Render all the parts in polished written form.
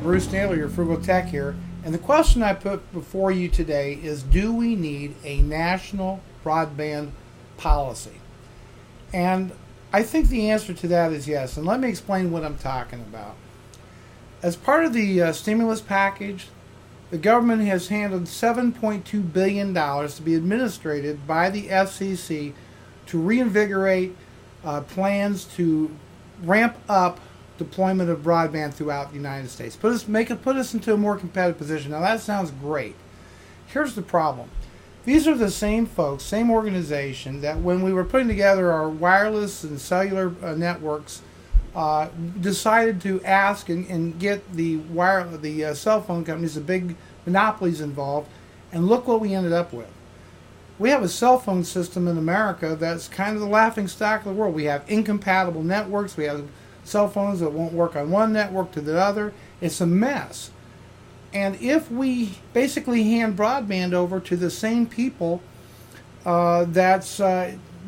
Bruce Naylor, your FrugalTech here, and the question I put before you today is, do we need a national broadband policy? And I think the answer to that is yes, and let me explain what I'm talking about. As part of the stimulus package, the government has handled $7.2 billion to be administered by the FCC to reinvigorate plans to ramp up deployment of broadband throughout the United States. Put us into a more competitive position. Now that sounds great. Here's the problem. These are the same folks, same organization that when we were putting together our wireless and cellular networks, decided to ask and get the cell phone companies, the big monopolies involved, and look what we ended up with. We have a cell phone system in America that's kind of the laughing stock of the world. We have incompatible networks. We have cell phones that won't work on one network to the other. It's a mess. And if we basically hand broadband over to the same people that's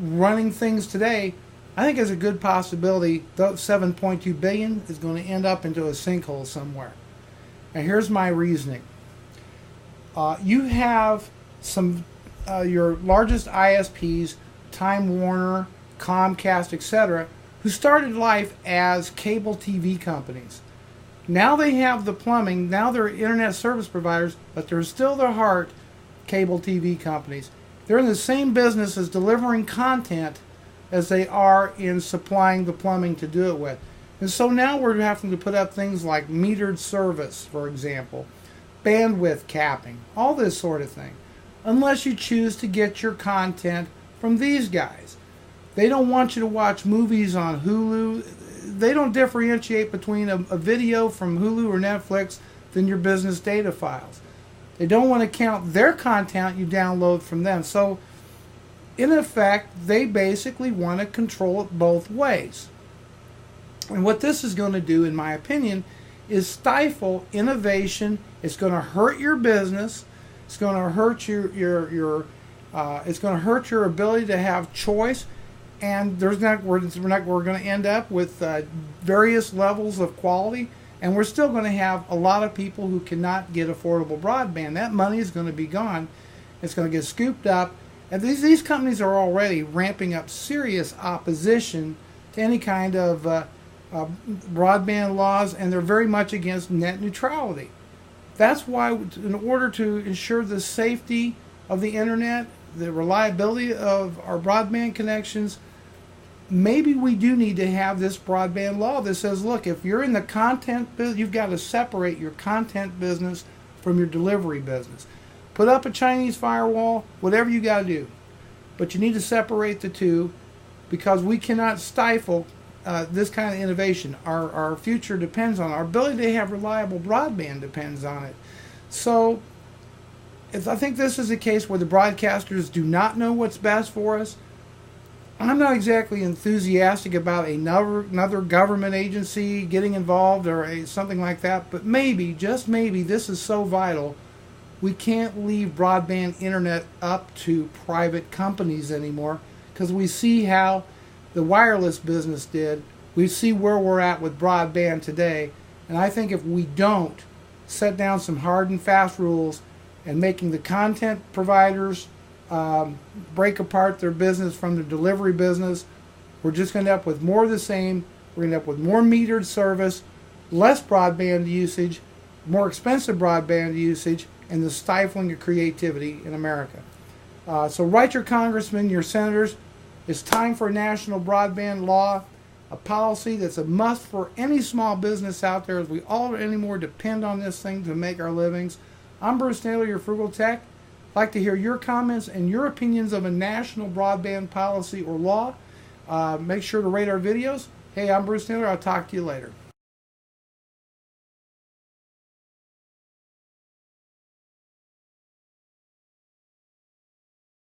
running things today, I think there's a good possibility that $7.2 billion is going to end up into a sinkhole somewhere. And here's my reasoning. You have your largest ISPs, Time Warner, Comcast, etc., who started life as cable TV companies. Now they have the plumbing, now they're internet service providers, but they're still their heart cable TV companies. They're in the same business as delivering content as they are in supplying the plumbing to do it with. And so now we're having to put up things like metered service, for example, bandwidth capping, all this sort of thing, unless you choose to get your content from these guys. They don't want you to watch movies on Hulu. They don't differentiate between a video from Hulu or Netflix than your business data files. They don't want to count their content you download from them. So, in effect, they basically want to control it both ways. And what this is going to do, in my opinion, is stifle innovation. It's going to hurt your business. It's going to hurt it's going to hurt your ability to have choice. And we're going to end up with various levels of quality, and we're still going to have a lot of people who cannot get affordable broadband. That money is going to be gone. It's going to get scooped up, and these companies are already ramping up serious opposition to any kind of broadband laws, and they're very much against net neutrality. That's why, in order to ensure the safety of the internet, the reliability of our broadband connections, maybe we do need to have this broadband law that says, look, if you're in the content business, you've got to separate your content business from your delivery business. Put up a Chinese firewall, whatever you got to do. But you need to separate the two, because we cannot stifle this kind of innovation. Our future depends on it. Our ability to have reliable broadband depends on it. So I think this is a case where the broadcasters do not know what's best for us. I'm not exactly enthusiastic about another government agency getting involved or something like that, but maybe, just maybe, this is so vital, we can't leave broadband internet up to private companies anymore, because we see how the wireless business did. We see where we're at with broadband today, and I think if we don't set down some hard and fast rules and making the content providers break apart their business from the delivery business, we're just going to end up with more of the same. We're going to end up with more metered service, less broadband usage, more expensive broadband usage, and the stifling of creativity in America. So write your congressmen, your senators. It's time for a national broadband law, a policy that's a must for any small business out there, as we all anymore depend on this thing to make our livings. I'm Bruce Naylor, your FrugalTech. I'd like to hear your comments and your opinions of a national broadband policy or law. Make sure to rate our videos. Hey, I'm Bruce Naylor. I'll talk to you later.